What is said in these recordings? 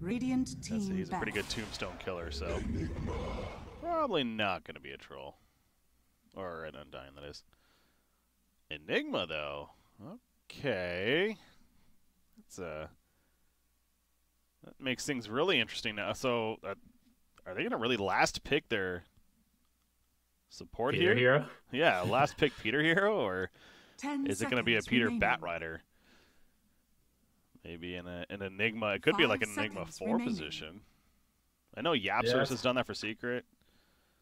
Radiant team He's a pretty good tombstone killer, so probably not going to be a troll. Or an Undying, that is. Enigma, though. Okay. That makes things really interesting now. So, are they going to really last pick their support Peter here? Hero? Yeah, last pick Peter Hero, or 10 is it going to be a Peter remaining. Batrider? Maybe in an Enigma. It could be like an Enigma 4 remaining. position. I know Yapsters has done that for Secret.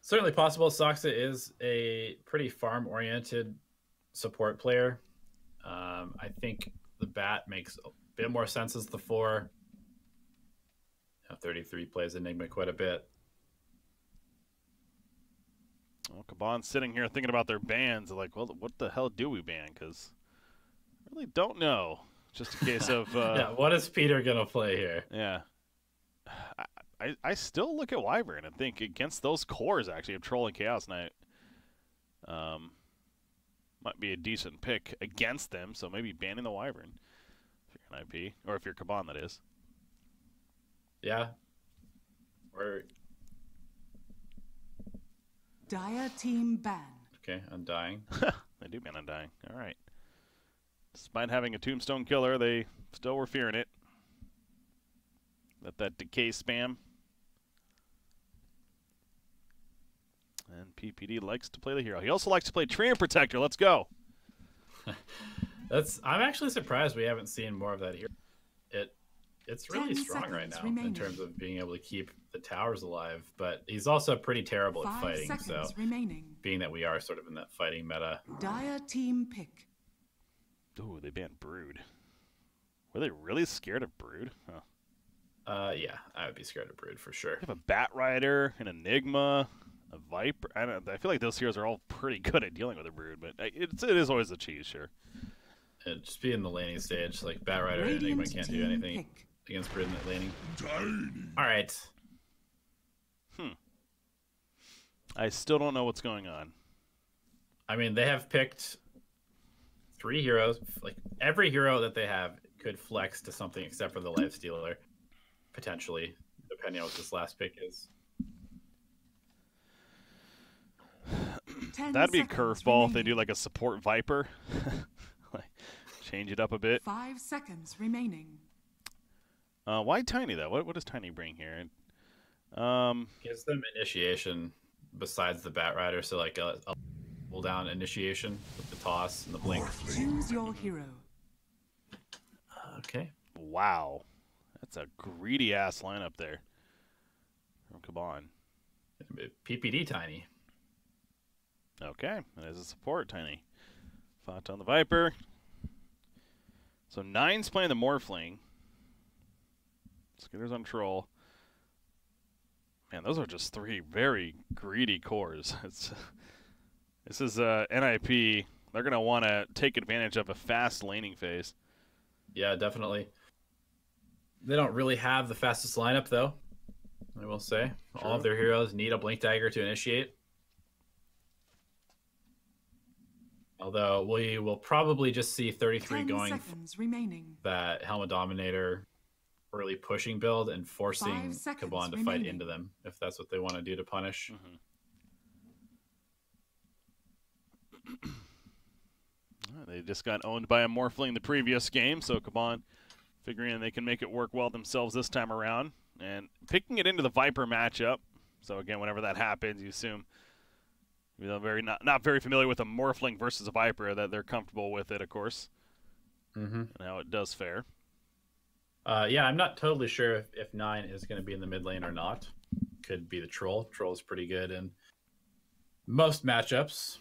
Certainly possible. Soxa is a pretty farm-oriented support player. I think the Bat makes a bit more sense as the 4. 33 plays Enigma quite a bit. Well, Kaban's sitting here thinking about their bans. Like, well, what the hell do we ban? Because I really don't know. Just a case of... yeah, what is Peter going to play here? Yeah. I still look at Wyvern and think against those cores, actually, of Troll and Chaos Knight, might be a decent pick against them, so maybe banning the Wyvern if you're an IP, or if you're Kaban, that is. Yeah. Or... Dire team ban. Okay, Undying. They do ban Undying. All right. Despite having a Tombstone Killer, they still were fearing it. Let that decay spam. And PPD likes to play the hero. He also likes to play Treant Protector. Let's go. I'm actually surprised we haven't seen more of that here. It's really strong right now in terms of being able to keep the towers alive, but he's also pretty terrible at fighting. So being that we are sort of in that fighting meta. Dire team pick. Ooh, they banned Brood. Were they really scared of Brood? Huh. Yeah, I would be scared of Brood for sure. You have a Batrider, an Enigma, a Viper. I feel like those heroes are all pretty good at dealing with a Brood, but it is always a cheese, sure. Just be in the laning stage. Like Batrider and Enigma can't do anything against Brood in that laning. All right. I still don't know what's going on. I mean, they have picked 3 heroes. Like every hero that they have could flex to something except for the Lifestealer, potentially, depending on what this last pick is. That'd be a curveball if they do like a support Viper. Like, change it up a bit. 5 seconds remaining. Why Tiny though? What does Tiny bring here? Gives them initiation besides the Batrider, so like a pull down initiation with the toss and the blink. Choose your hero. Okay. Wow, that's a greedy ass lineup there from Kaban. PPD Tiny. Okay, that is a support Tiny. Fought on the Viper. So 9's playing the Morphling. Skitter's on Troll. Man, those are just 3 very greedy cores. This is NIP. They're going to want to take advantage of a fast laning phase. Yeah, definitely. They don't really have the fastest lineup, though, I will say. True. All of their heroes need a Blink Dagger to initiate. Although we will probably just see 33 going that Helmet Dominator early pushing build and forcing Kaban to fight into them if that's what they want to do to punish. They just got owned by a Morphling the previous game, so Kaban figuring they can make it work well themselves this time around and picking it into the Viper matchup. So again, whenever that happens, you assume, you know, not very familiar with a Morphling versus a Viper, that they're comfortable with it, of course. And how it does fare. Yeah, I'm not totally sure if 9 is going to be in the mid lane or not. Could be the Troll. Troll's pretty good in most matchups.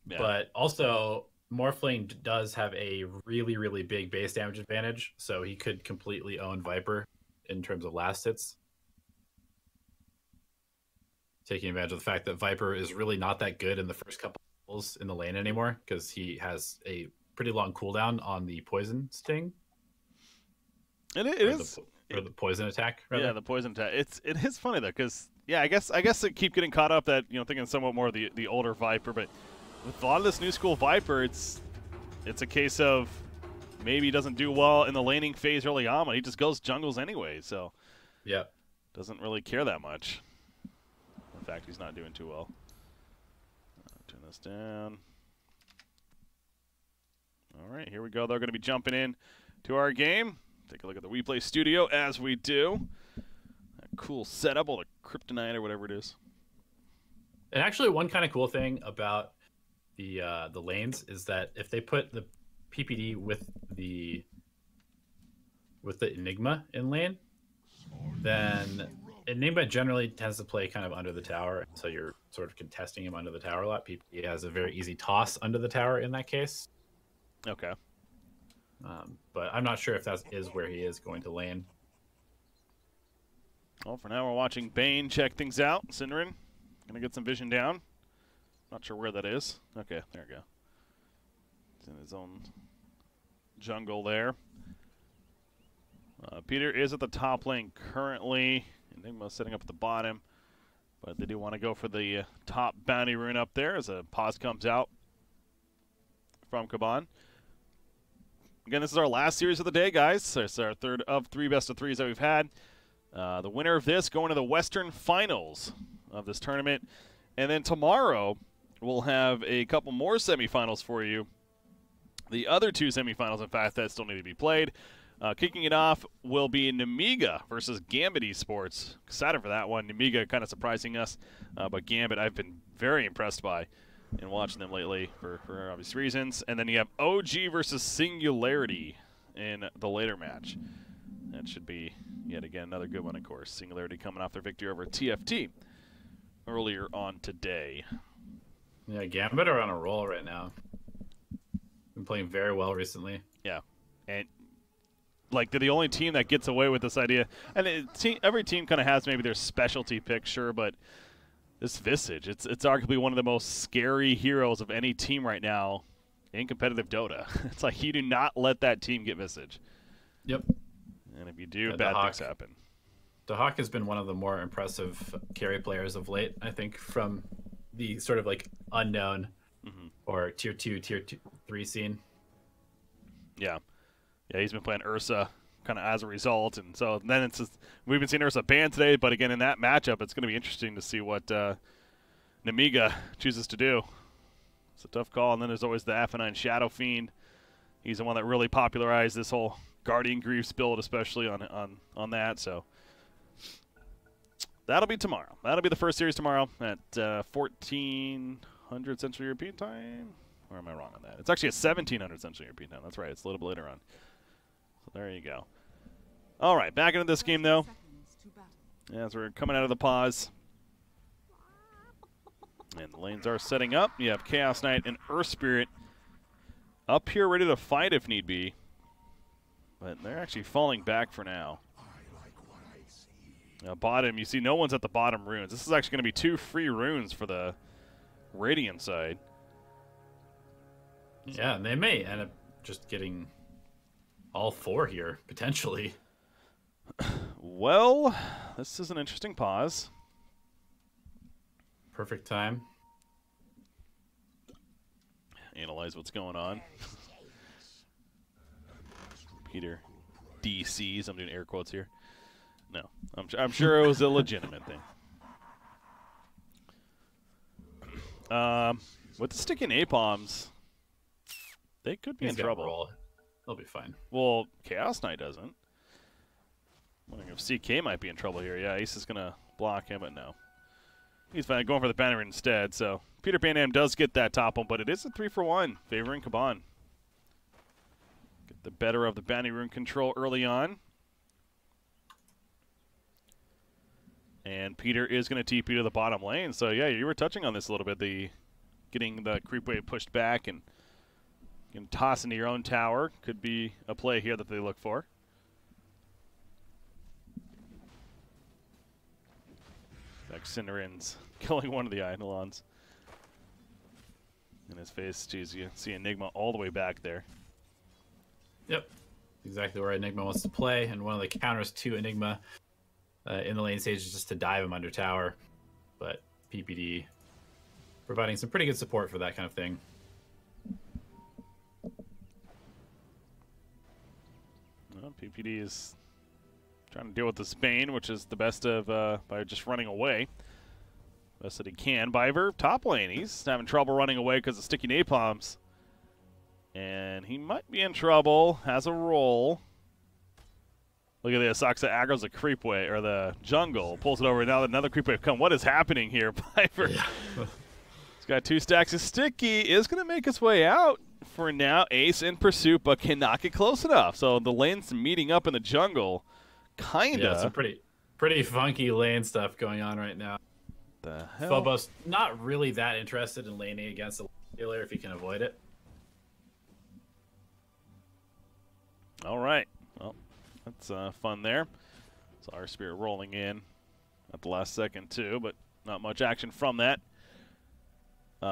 Yeah. But also, Morphling does have a really, really big base damage advantage, so he could completely own Viper in terms of last hits. Taking advantage of the fact that Viper is really not that good in the first couple of levels in the lane anymore, because he has a pretty long cooldown on the poison sting. And it is the poison attack, rather. Yeah, the poison attack. It is funny though, because yeah, I guess I keep getting caught up that, you know, thinking somewhat more of the older Viper, but with a lot of this new school Viper, it's a case of maybe he doesn't do well in the laning phase early on, but he just goes jungles anyway, so yep. Doesn't really care that much. In fact, he's not doing too well. Turn this down. All right, here we go. They're going to be jumping in to our game. Take a look at the WePlay studio as we do. That cool setup, all the kryptonite or whatever it is. And actually, one kind of cool thing about the lanes is that if they put the PPD with the Enigma in lane, then Enigma generally tends to play kind of under the tower, so you're sort of contesting him under the tower a lot. PPD has a very easy toss under the tower in that case. Okay. But I'm not sure if that is where he is going to lane. Well, for now, we're watching Bane check things out. Synderen going to get some vision down. Not sure where that is. Okay, there we go. He's in his own jungle there. Peter is at the top lane currently. Enigma setting up at the bottom. But they do want to go for the top bounty rune up there as a pause comes out from Kaban. Again, this is our last series of the day, guys. It's our third of 3 best-of-3s that we've had. The winner of this going to the Western Finals of this tournament. And then tomorrow, we'll have a couple more semifinals for you. The other 2 semifinals, in fact, that still need to be played. Kicking it off will be Nemiga versus Gambit Esports. Excited for that one. Nemiga kind of surprising us, but Gambit I've been very impressed by in watching them lately for obvious reasons. And then you have OG versus Singularity in the later match. That should be, yet again, another good one, of course. Singularity coming off their victory over TFT earlier on today. Yeah, Gambit are on a roll right now. Been playing very well recently. Yeah, and like they're the only team that gets away with this idea. And every team kind of has maybe their specialty pick, sure, but this Visage, it's arguably one of the most scary heroes of any team right now in competitive Dota. It's like you do not let that team get Visage. Yep. And if you do, bad things happen. ToW has been one of the more impressive carry players of late, I think, from the sort of like unknown or tier 2, tier 3 scene. Yeah. Yeah, he's been playing Ursa kind of as a result. And so then it's just, we've been seeing Ursa banned today, but again, in that matchup, it's going to be interesting to see what Nemiga chooses to do. It's a tough call. And then there's always the F9 Shadow Fiend. He's the one that really popularized this whole Guardian Griefs build, especially on that. So that'll be tomorrow. That'll be the first series tomorrow at 1400 Central European Time. Or am I wrong on that? It's actually at 1700 Central European Time. That's right. It's a little bit later on. So there you go. All right, back into this game, though. As we're coming out of the pause. And the lanes are setting up. You have Chaos Knight and Earth Spirit up here ready to fight if need be. But they're actually falling back for now. Now, bottom, you see no one's at the bottom runes. This is actually going to be 2 free runes for the Radiant side. Yeah, and they may end up just getting all 4 here, potentially. Well, this is an interesting pause. Perfect time. Analyze what's going on. Peter DCs. I'm doing air quotes here. No, I'm sure it was a legitimate thing. With the stick in APOMs, they could be in trouble. Roll. They'll be fine. Well, Chaos Knight doesn't. I'm wondering if CK might be in trouble here. Yeah, Ace is going to block him, but no. He's fine, going for the banner instead. So Peter Pan Am does get that top one, but it is a 3-for-1 favoring Kaban. Get the better of the bounty rune control early on. And Peter is going to TP to the bottom lane. So, yeah, you were touching on this a little bit. Getting the creep wave pushed back and toss into your own tower could be a play here that they look for. Cinderen's killing one of the Eidolons. In his face, geez, you see Enigma all the way back there. Yep. Exactly where Enigma wants to play, and one of the counters to Enigma in the lane stage is just to dive him under tower. But PPD providing some pretty good support for that kind of thing. Well, PPD is trying to deal with the Spain, which is the best of by just running away. Best that he can. Biver, top lane. He's having trouble running away because of sticky napalms. And he might be in trouble. Has a roll. Look at this. Saksa aggro's a creep wave, or the jungle. Pulls it over. Now another creep wave come. What is happening here, Biver? Yeah. He's got 2 stacks of sticky. Is going to make his way out for now. Ace in pursuit, but cannot get close enough. So the lane's meeting up in the jungle. Kinda. Yeah, some pretty funky lane stuff going on right now. The hell? Phobos not really that interested in laning against the healer if he can avoid it. All right. Well, that's fun there. So our Spirit rolling in at the last second too, but not much action from that.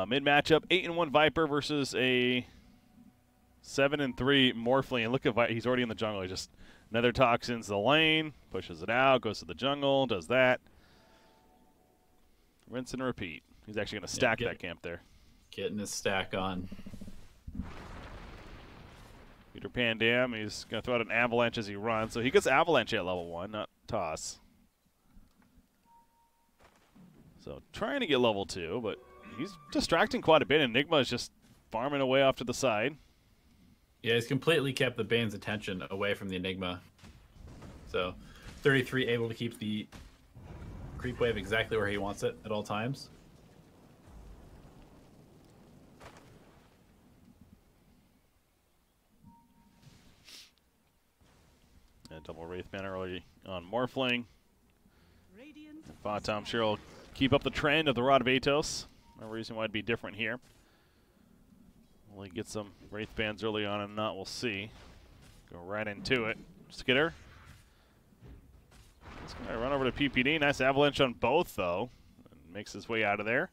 Mid matchup, 8-1 Viper versus a 7-3 Morphling. And look at he's already in the jungle. He just Nether Toxins the lane, pushes it out, goes to the jungle, does that. Rinse and repeat. He's actually going to stack that camp there. Getting his stack on. Peter Pandam, he's going to throw out an Avalanche as he runs. So he gets Avalanche at level 1, not Toss. So trying to get level 2, but he's distracting quite a bit. Enigma is just farming away off to the side. Yeah, he's completely kept the Bane's attention away from the Enigma. So 33 able to keep the creep wave exactly where he wants it at all times. And double Wraith Banner early on Morphling. Bottom sure will keep up the trend of the Rod of Atos. No reason why it'd be different here. Will he get some Wraith Bands early on and not, we'll see. Go right into it. Skitter. He's going to run over to PPD. Nice Avalanche on both, though. And makes his way out of there.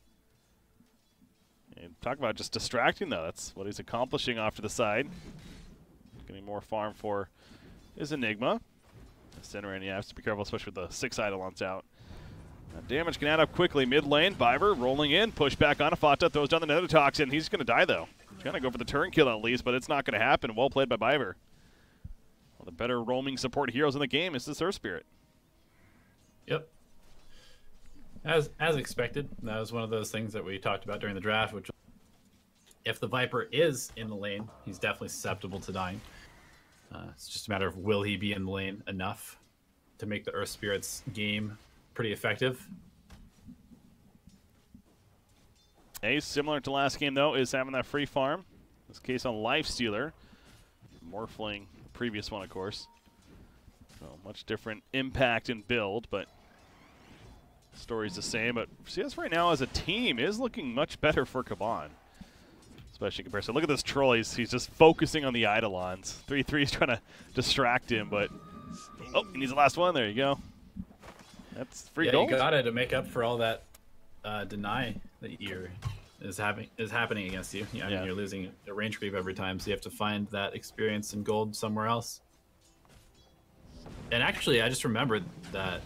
And talk about just distracting, though. That's what he's accomplishing off to the side. Getting more farm for his Enigma. Center, and you have to be careful, especially with the 6 Eidolons out. Damage can add up quickly. Mid lane, Biver rolling in. Push back on Afata. Throws down the Nether Toxin. He's going to die, though. He's going to go for the turn kill at least, but it's not going to happen. Well played by Biver. One of the better roaming support heroes in the game is this Earth Spirit. Yep. As expected, that was one of those things that we talked about during the draft, which if the Viper is in the lane, he's definitely susceptible to dying. It's just a matter of will he be in the lane enough to make the Earth Spirit's game pretty effective. Ace, similar to last game, though, is having that free farm. This case on Lifestealer. Morphling, the previous one, of course. So much different impact and build, but story's the same. But CS right now as a team is looking much better for Kaban. Especially in comparison. Look at this troll. He's just focusing on the Eidolons. 3-3 is trying to distract him, but... Oh, he needs the last one. There you go. That's free gold. You got it to make up for all that deny that is happening against you. I mean, you're losing a range creep every time, so you have to find that experience and gold somewhere else. And actually, I just remembered that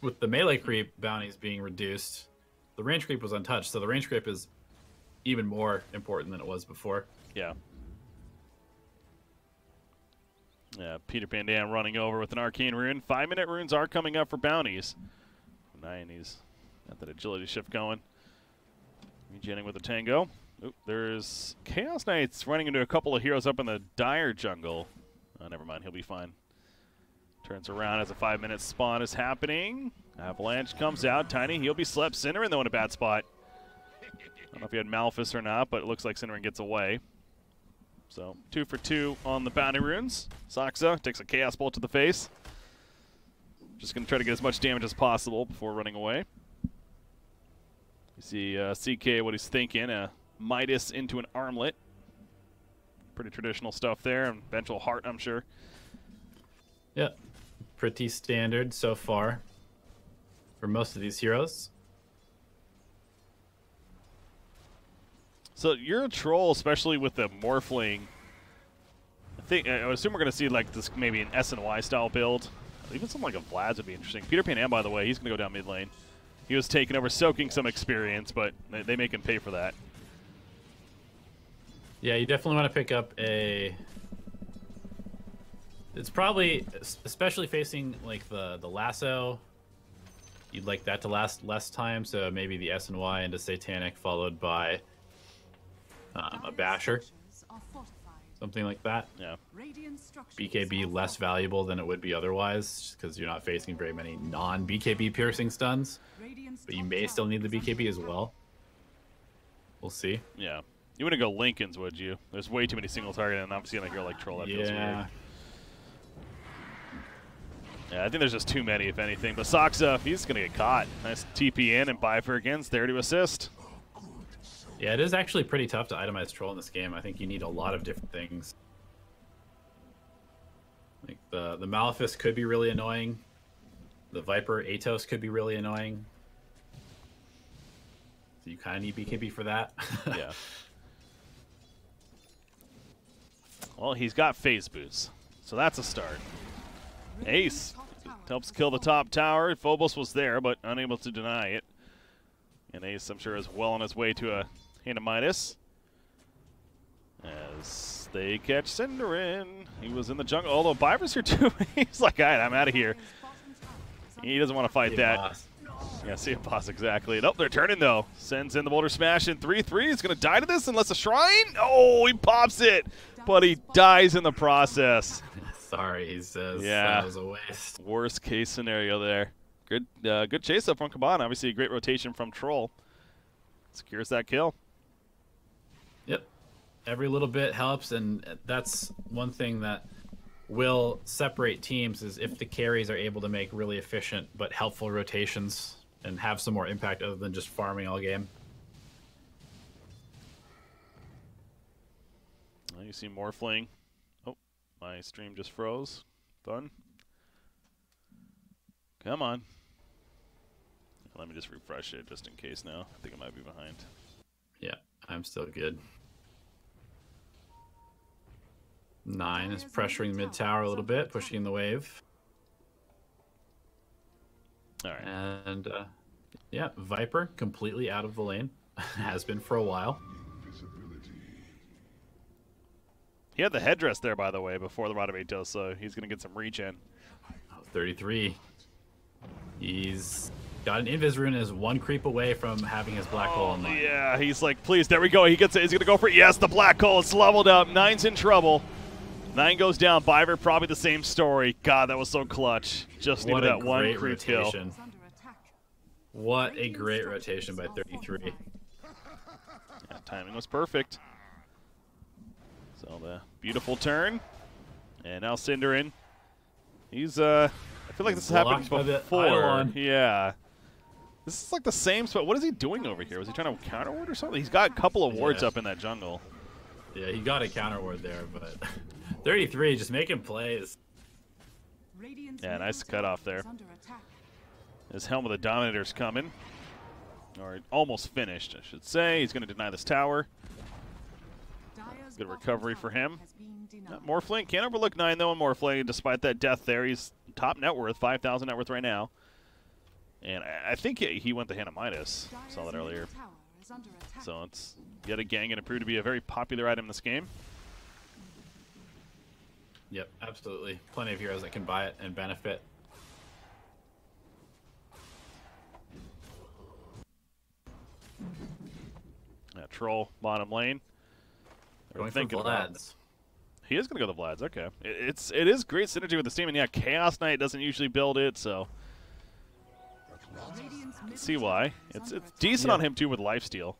with the melee creep bounties being reduced, the range creep was untouched, so the range creep is even more important than it was before. Yeah. Yeah, Peter Pandam running over with an Arcane Rune. 5-minute runes are coming up for bounties. He's got that agility shift going. Regenning with the Tango. Oop, there's Chaos Knights running into a couple of heroes up in the Dire jungle. Oh, never mind, he'll be fine. Turns around as a 5-minute spawn is happening. Avalanche comes out. Tiny, he'll be slept. Cinnamon, though, in a bad spot. I don't know if he had Malphus or not, but it looks like Cinnamon gets away. So 2 for 2 on the bounty runes. Saksa takes a Chaos Bolt to the face. Just going to try to get as much damage as possible before running away. You see CK, what he's thinking. Midas into an armlet. Pretty traditional stuff there. And eventual heart, I'm sure. Yeah, pretty standard so far for most of these heroes. So you're a troll, especially with the Morphling. I would assume we're going to see like this maybe an SNY style build. Even something like a Vlad's would be interesting. Peter Pan, by the way, he's going to go down mid lane. He was taking over, soaking some experience, but they make him pay for that. Yeah, you definitely want to pick up a It's probably, especially facing like the lasso, you'd like that to last less time. So maybe the S&Y into Satanic followed by a Basher. Something like that. Yeah. BKB less valuable than it would be otherwise, because you're not facing very many non-BKB piercing stuns. But you may still need the BKB as well. We'll see. Yeah. You wouldn't go Lincolns, would you? There's way too many single target, and I'm seeing a hero like Troll. That feels weird. Yeah, I think there's just too many, if anything. But Soxa, he's going to get caught. Nice TP in, and Viper again's there to assist. Yeah, it is actually pretty tough to itemize Troll in this game. I think you need a lot of different things. Like the Malefice could be really annoying. The Viper Atos could be really annoying. So you kind of need BKB for that. Yeah. Well, he's got phase boost, so that's a start. Ace helps kill the top tower. Phobos was there, but unable to deny it. And Ace, I'm sure, is well on his way to a Hand of Midas. As they catch Cinderin. He was in the jungle, although Viper's here too. He's like, all right, I'm out of here. He doesn't want to fight that. Boss. Yeah, see a boss, exactly. Nope, they're turning, though. Sends in the Boulder Smash in 3-3. He's going to die to this unless a Shrine. Oh, he pops it, but he dies in the process. Sorry, he says. Yeah. That was a waste. Worst case scenario there. Good chase up from Kaban. Obviously, a great rotation from Troll. Secures that kill. Yep. Every little bit helps, and that's one thing that will separate teams is if the carries are able to make really efficient but helpful rotations and have some more impact other than just farming all game. You see Morphling. Oh, my stream just froze. Fun. Come on. Let me just refresh it just in case now. I think I might be behind. Yeah, I'm still good. 9 is pressuring mid tower a little bit, pushing the wave. All right. And yeah, Viper completely out of the lane. Has been for a while. He had the headdress there, by the way, before the Rod of Atos, so he's going to get some reach in. 33. He's got an Invis rune, is one creep away from having his black hole in line. Yeah, he's like, please, there we go. He gets it. He's going to go for it. Yes, the black hole is leveled up. 9's in trouble. 9 goes down. Viper, probably the same story. God, that was so clutch. Just needed that one creep kill. What a great rotation by 33. Yeah, timing was perfect. So the beautiful turn. And now Cinderin. He's, I feel like this has happened before. Yeah. This is like the same spot. What is he doing over here? Was he trying to counter ward or something? He's got a couple of wards up in that jungle. Yeah, he got a counter ward there, but 33 just making plays. Yeah, nice cutoff there. His Helm of the Dominator's coming. Or almost finished, I should say. He's going to deny this tower. Good recovery for him. Morphling can't overlook 9 though, and Morphling, despite that death there, he's top net worth, 5,000 net worth right now. And I think he went the Hand of Midas. Saw that earlier. So it's yet again going to prove to be a very popular item in this game. Yep, absolutely. Plenty of heroes that can buy it and benefit. Yeah, Troll, bottom lane. Going for Vlads. He is going to go the Vlads, okay. It is great synergy with the team, and yeah, Chaos Knight doesn't usually build it, so I can see why. It's decent on him, too, with lifesteal.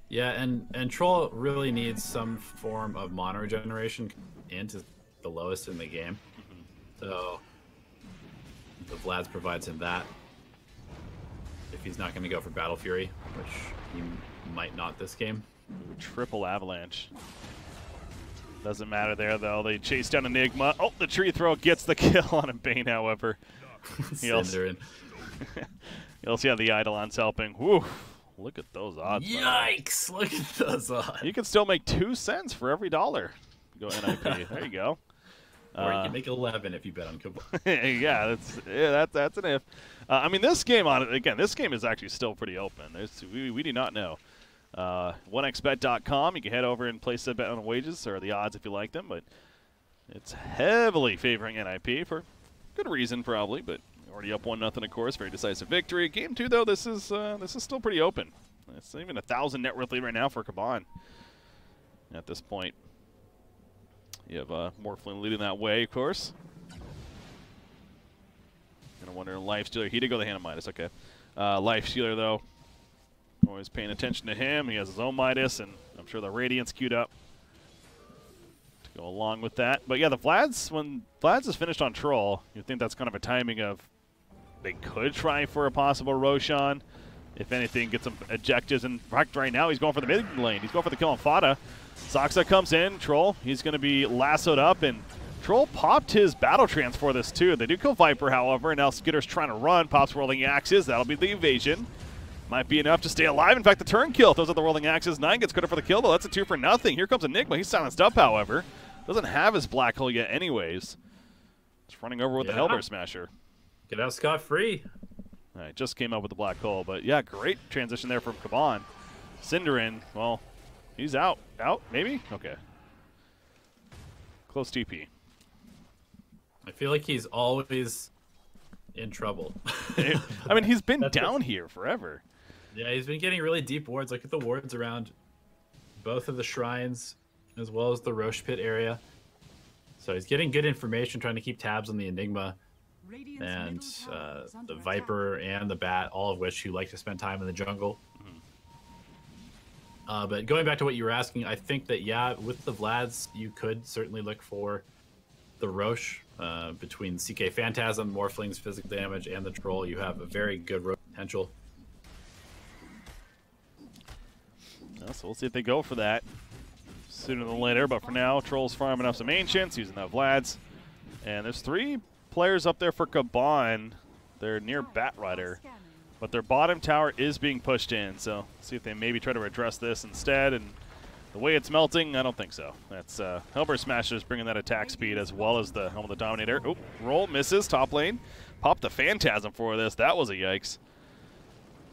Yeah, and Troll really needs some form of mana regeneration into the lowest in the game. So the Vlads provides him that. If he's not going to go for Battle Fury, which he might not this game. Ooh, triple avalanche. Doesn't matter there, though. They chase down Enigma. Oh, the tree throw gets the kill on a Bane, however. He also had the Eidolons helping. Woo. Look at those odds. Yikes! Look at those odds. You can still make 2 cents for every $1. Go NIP. There you go. Or you can make 11 if you bet on Kaban. Yeah, that's an if. I mean, this game this game is actually still pretty open. We do not know. 1xbet.com. You can head over and place a bet on wages or the odds if you like them. But It's heavily favoring NIP for good reason, probably, but already up 1-0, of course. Very decisive victory. Game 2, though, this is still pretty open. It's even 1,000 net worth lead right now for Kaban at this point. You have Morphling leading that way, of course. Gonna wonder, Lifestealer. He did go the hand of Midas, okay. Lifestealer, though, always paying attention to him. He has his own Midas, and I'm sure the Radiant's queued up to go along with that. But yeah, the Vlads, when Vlads is finished on Troll, you'd think that's kind of a timing of they could try for a possible Roshan. If anything, get some objectives. In fact, right now, he's going for the mid lane. He's going for the kill on Fada. Soxa comes in. Troll, he's going to be lassoed up, and Troll popped his battle trance for this, too. They do kill Viper, however, and now Skitter's trying to run. Pops Whirling Axes. That'll be the evasion. Might be enough to stay alive. In fact, the turn kill throws out the Whirling Axes. 9 gets credit for the kill, though. That's a 2 for nothing. Here comes Enigma. He's silenced up, however. Doesn't have his black hole yet anyways. Just running over with the Hellbear Smasher. Get out scot-free. All right, just came up with the black hole. But, yeah, great transition there from Kaban. Cinderin, well, he's out. Out, maybe? Okay. Close TP. I feel like he's always in trouble. I mean, he's been down here forever. Yeah, he's been getting really deep wards. Look at the wards around both of the shrines as well as the Roche Pit area. So he's getting good information, trying to keep tabs on the Enigma and the Viper and the Bat, all of which who like to spend time in the jungle. But going back to what you were asking, I think that, yeah, with the Vlads, you could certainly look for the Roche. Between CK Phantasm, Morphling's physical damage, and the Troll, you have a very good Roche potential. So we'll see if they go for that sooner than later. But for now, Troll's farming up some Ancients, using that Vlads. And there's 3 players up there for Kaban. They're near Batrider. But their bottom tower is being pushed in. So see if they maybe try to address this instead. And the way it's melting, I don't think so. That's Hellbear Smasher's bringing that attack speed as well as the Helm of the Dominator. Oh, roll misses, top lane. Popped the Phantasm for this. That was a yikes.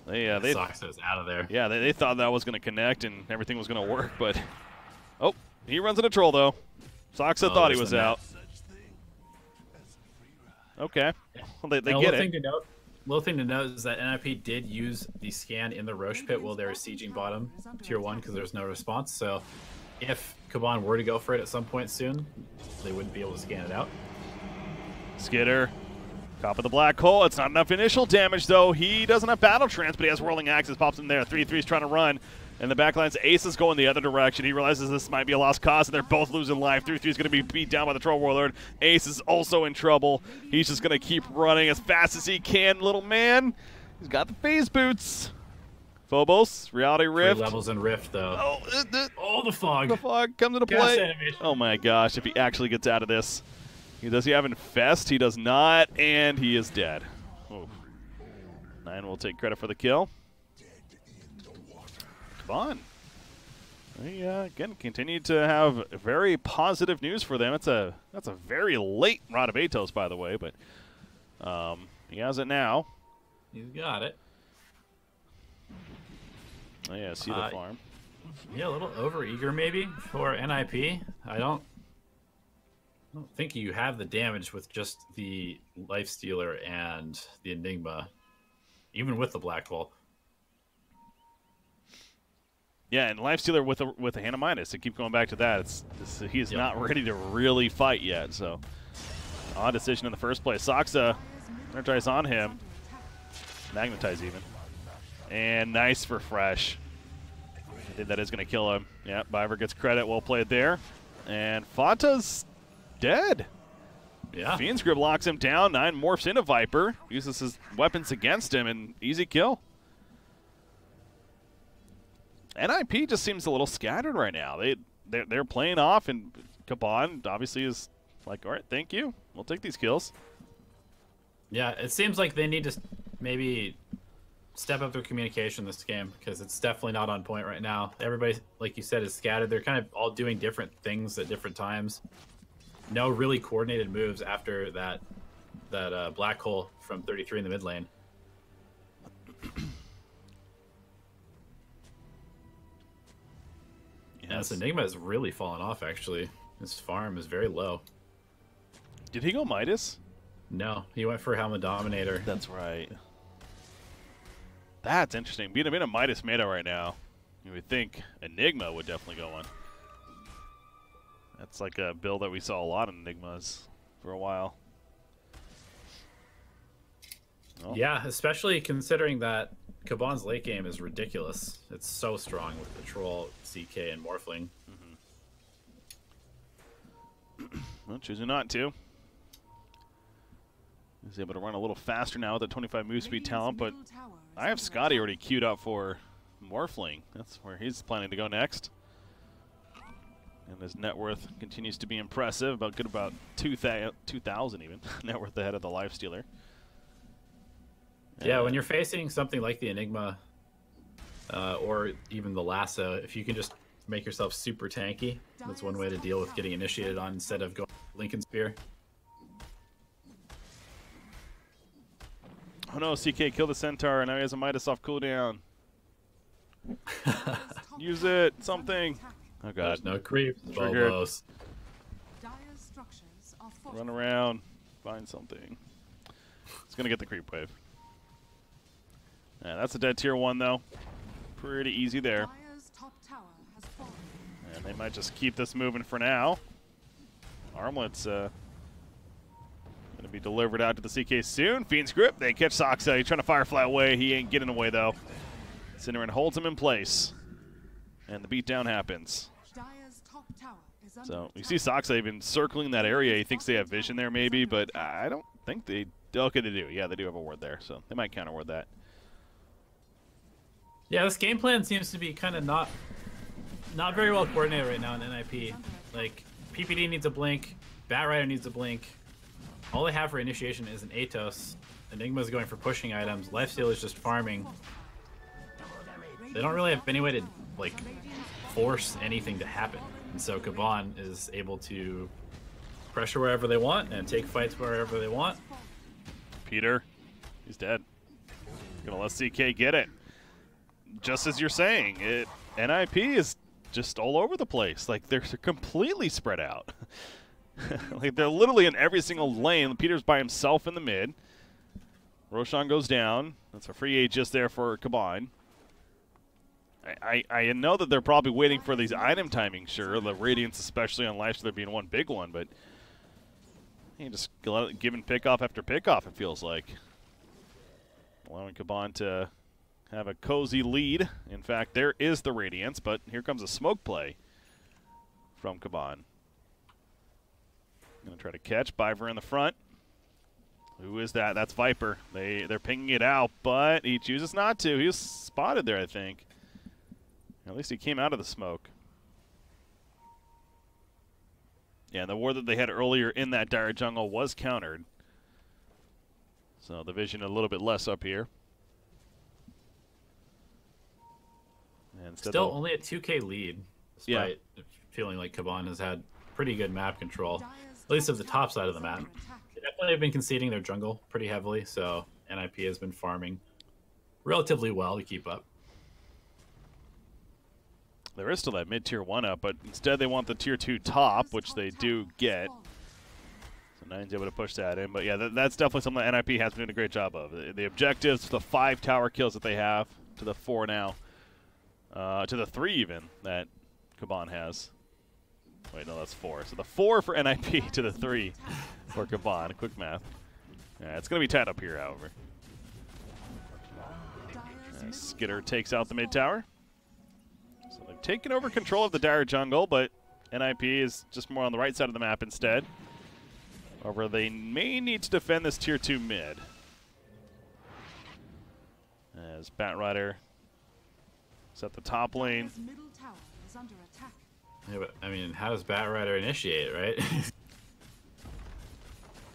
They Soxa's out of there. Yeah, they thought that was going to connect and everything was going to work, but oh, he runs into Troll though. Soxa thought he was out. Okay, well, they get it. Little thing to note is that NIP did use the scan in the Roche Pit while they were sieging bottom tier 1 because there's no response. So if Kaban were to go for it at some point soon, they wouldn't be able to scan it out. Skitter, top of the black hole. It's not enough initial damage though. He doesn't have battle trance, but he has Whirling Axes. Pops in there. 3-3's trying to run. And the backlines, Ace is going the other direction. He realizes this might be a lost cause, and they're both losing life. 3-3 is going to be beat down by the Troll Warlord. Ace is also in trouble. He's just going to keep running as fast as he can, little man. He's got the phase boots. Phobos, Reality Rift. 3 levels in Rift, though. Oh, the fog. The fog comes into play. Oh, my gosh, if he actually gets out of this. Does he have Infest? He does not, and he is dead. Oof. 9 will take credit for the kill. Fun. They again continue to have very positive news for them. That's a very late Rod of Atos, by the way, but he has it now. He's got it. Oh, yeah, see the farm. Yeah, a little over eager maybe for NIP. I don't think you have the damage with just the Lifestealer and the Enigma, even with the Black Hole. Yeah, and Lifestealer with a Hand of Midas. To keep going back to that, he's not ready to really fight yet. So, odd decision in the first place. Soxa energize on him, magnetize even, and nice for Fresh. I think that is going to kill him. Yeah, Biver gets credit. Well played there, and Fata's dead. Yeah, Fiend's Grip locks him down. 9 morphs into Viper, uses his weapons against him, and easy kill. NIP just seems a little scattered right now. They're playing off, and Kaban obviously is like, all right, thank you. We'll take these kills. Yeah, it seems like they need to maybe step up their communication this game because it's definitely not on point right now. Everybody, like you said, is scattered. They're kind of all doing different things at different times. No really coordinated moves after that black hole from 33 in the mid lane. Yes, Enigma has really fallen off, actually. His farm is very low. Did he go Midas? No, he went for Helmet Dominator. That's right. That's interesting. Being a Midas meta right now, you would think Enigma would definitely go one. That's like a build that we saw a lot in Enigmas for a while. Oh. Yeah, especially considering that Kaban's late game is ridiculous. It's so strong with Patrol, CK, and Morphling. Well, choosing not to. He's able to run a little faster now with the 25 move speed talent, but I have Scotty already queued up for Morphling. That's where he's planning to go next. And his net worth continues to be impressive, about 2,000 even. Net worth ahead of the Lifestealer. Yeah, when you're facing something like the Enigma or even the Lasso, if you can just make yourself super tanky, that's one way to deal with getting initiated on instead of going Lincoln Spear. Oh no, CK killed the Centaur, and now he has a Midas off cooldown. Use it, something. Oh god. There's no creep. Triggered. Bobos. Run around, find something. It's gonna get the creep wave. Yeah, that's a dead tier 1 though. Pretty easy there. And they might just keep this moving for now. Armlet's gonna be delivered out to the CK soon. Fiend's Grip, they catch Soxa. He's trying to Firefly away. He ain't getting away though. Cinnamon holds him in place. And the beatdown happens. So you see Soxa even circling that area. He thinks they have vision there maybe, but I don't think they... Okay, they do. Yeah, they do have a ward there, so they might counter ward that. Yeah, this game plan seems to be kind of not very well coordinated right now in NIP. Like, PPD needs a blink, Batrider needs a blink. All they have for initiation is an Atos. Enigma's going for pushing items. Lifesteal is just farming. They don't really have any way to, like, force anything to happen. And so Kaban is able to pressure wherever they want and take fights wherever they want. Peter, he's dead. Gonna let CK get it. Just as you're saying, NIP is just all over the place. Like, they're completely spread out. Like, they're literally in every single lane. Peter's by himself in the mid. Roshan goes down. That's a free Aegis there for Kaban. I know that they're probably waiting for these item timings, sure. The Radiance especially on Lifestealer being one big one, but you just giving pickoff after pickoff, it feels like. Allowing Kaban to have a cozy lead. In fact, there is the Radiance, but here comes a smoke play from Kaban. Gonna try to catch Biver in the front. Who is that? That's Viper. They're pinging it out, but he chooses not to. He was spotted there, I think. At least he came out of the smoke. Yeah, and the ward that they had earlier in that dire jungle was countered. So the vision a little bit less up here. And still only a 2K lead, despite feeling like Kaban has had pretty good map control, at least of the top side of the map. They definitely have been conceding their jungle pretty heavily, so NIP has been farming relatively well to keep up. There is still that mid-tier 1 up, but instead they want the tier 2 top, which they do get. So Nine's able to push that in. But yeah, that's definitely something that NIP has been doing a great job of. The objectives, the 5 tower kills that they have, to the 4 now. To the 3 even, that Kaban has. Wait, no, that's 4. So the 4 for NIP to the 3 for Kaban. Quick math. Yeah, it's going to be tied up here, however. Skitter takes out the mid tower. So they've taken over control of the dire jungle, but NIP is just more on the right side of the map instead. However, they may need to defend this tier 2 mid. As Batrider is at the top lane. Yeah, but, I mean, how does Batrider initiate, right? He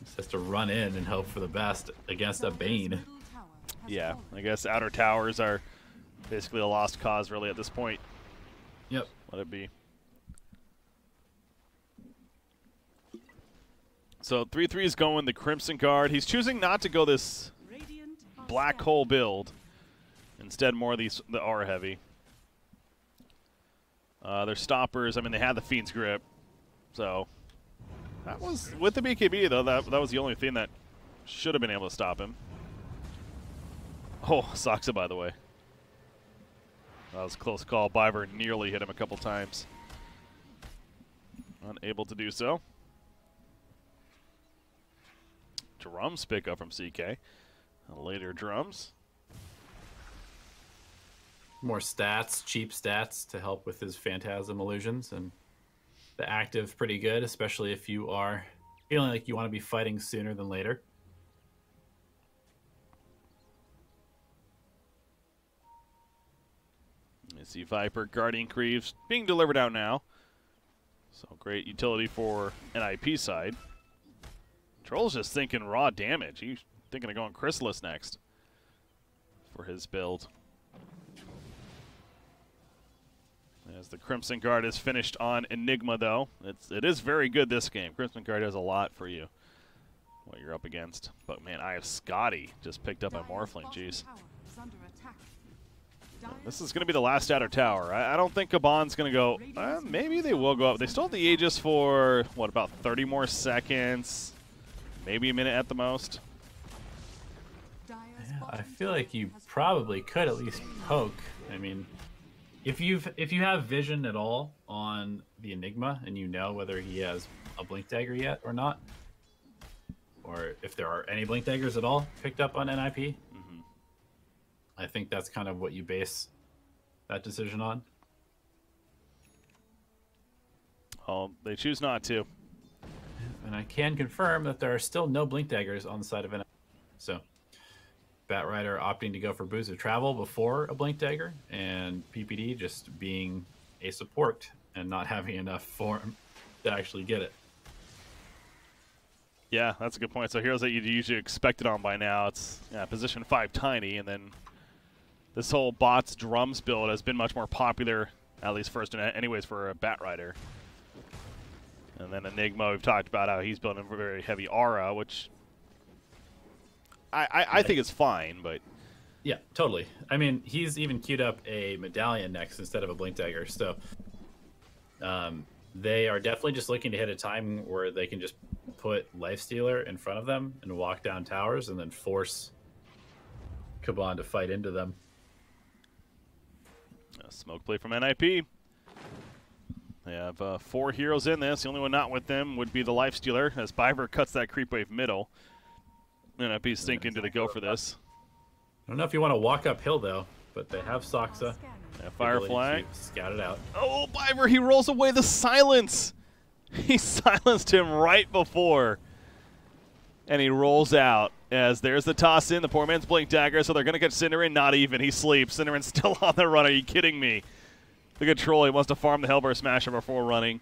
just has to run in and hope for the best against a Bane. Yeah, I guess outer towers are basically a lost cause really at this point. Yep. Let it be. So 3-3 is going the Crimson Guard. He's choosing not to go this black hole build. Instead, more of the R heavy. Their stoppers, I mean, they had the Fiend's Grip. So That was, with the BKB, though, that was the only thing that should have been able to stop him. Oh, Saksa, by the way. That was a close call. Biver nearly hit him a couple times. Unable to do so. Drums pick up from CK. Later drums. More stats, cheap stats to help with his Phantasm illusions, and the active pretty good, especially if you are feeling like you want to be fighting sooner than later. You see Viper, Guardian Creeps being delivered out now. So great utility for NIP side. Troll's just thinking raw damage. He's thinking of going Chrysalis next for his build. As the Crimson Guard is finished on Enigma, though. It is very good this game. Crimson Guard does a lot for you, what you're up against. But, man, I have Scotty just picked up by Morphling. Jeez. This is going to be the last outer tower. I don't think Kaban's going to go. Maybe they will go up. They still have the Aegis for, what, about 30 more seconds? Maybe a minute at the most. Yeah, I feel like you probably could at least poke. I mean, if you have vision at all on the Enigma and you know whether he has a Blink Dagger yet or not, or if there are any Blink Daggers at all picked up on NIP, I think that's kind of what you base that decision on. Oh, they choose not to. And I can confirm that there are still no Blink Daggers on the side of NIP. So, Batrider opting to go for Boots of Travel before a Blink Dagger, and PPD just being a support and not having enough form to actually get it. Yeah, that's a good point. So heroes that you'd usually expect it on by now, it's position 5 Tiny, and then this whole bots drums build has been much more popular, at least first anyways, for a Batrider. And then Enigma, we've talked about how he's building a very heavy aura, which I think it's fine, but... Yeah, totally. I mean, he's even queued up a Medallion next instead of a Blink Dagger, so they are definitely just looking to hit a time where they can just put Lifestealer in front of them and walk down towers and then force Kaban to fight into them. Smoke play from NIP. They have 4 heroes in this. The only one not with them would be the Lifestealer, as Biver cuts that creep wave middle. NIP's thinking, do they go for this? I don't know if you want to walk uphill, though, but they have Saksa. Yeah, Firefly. Scout it out. Oh, Biver, he rolls away the silence. He silenced him right before. And he rolls out as there's the toss in. The poor man's Blink Dagger, so they're going to get Cinderin. Not even. He sleeps. Cinderin's still on the run. Are you kidding me? Look at Troll. He wants to farm the Hellbear Smasher before running.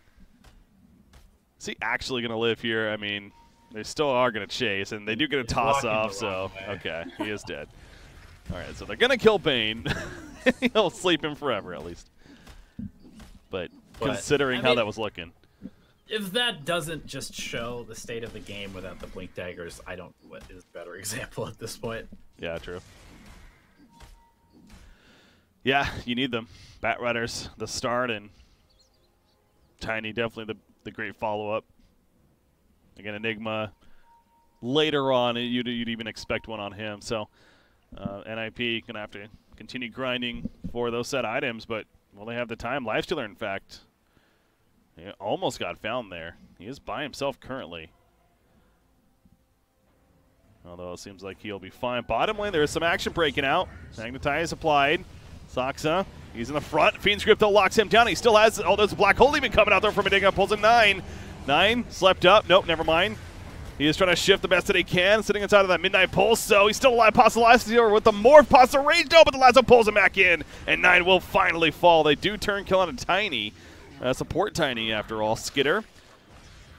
Is he actually going to live here? I mean, they still are going to chase, and they do get a toss off, so okay, he is dead. All right, so they're going to kill Bane. He'll sleep him forever, at least. But considering how that was looking. If that doesn't just show the state of the game without the Blink Daggers, I don't know what is a better example at this point. Yeah, true. Yeah, you need them. Batrider's the start, and Tiny definitely the great follow-up. Again, Enigma later on, you'd even expect one on him. So NIP going to have to continue grinding for those set items, but will they have the time? Lifestealer, in fact, he almost got found there. He is by himself currently. Although it seems like he'll be fine. Bottom lane, there is some action breaking out. Magnetize applied. Saksa, he's in the front. Fiend's Grip, though, locks him down. He still has, oh, there's a black hole even coming out there from Enigma. Pulls him 9. 9, slept up. Nope, never mind. He is trying to shift the best that he can, sitting inside of that Midnight Pulse, so he's still alive. Pasta Lifestealer with the Morph. Pasta rage, no, but the Lazo pulls him back in, and 9 will finally fall. They do turn kill on a Tiny. Support Tiny, after all. Skitter.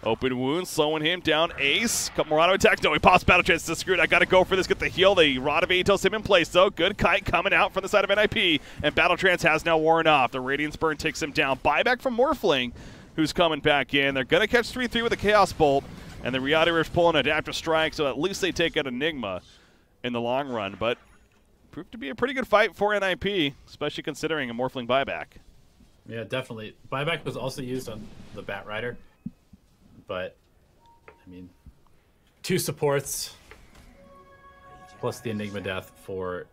Open wound, slowing him down. Ace, couple more auto attacks. No, he pops Battle Trance to screwed. I gotta go for this, get the heal. The Rod of Atos him in place, though. Good kite coming out from the side of NIP, and Battle Trance has now worn off. The Radiance Burn takes him down. Buyback from Morphling, who's coming back in. They're gonna catch 3-3 with a Chaos Bolt, and the Reality Rift's pulling Adaptive Strike, so at least they take out Enigma in the long run. But proved to be a pretty good fight for NIP, especially considering a Morphling buyback. Yeah, definitely. Buyback was also used on the Batrider, but I mean, 2 supports plus the Enigma death for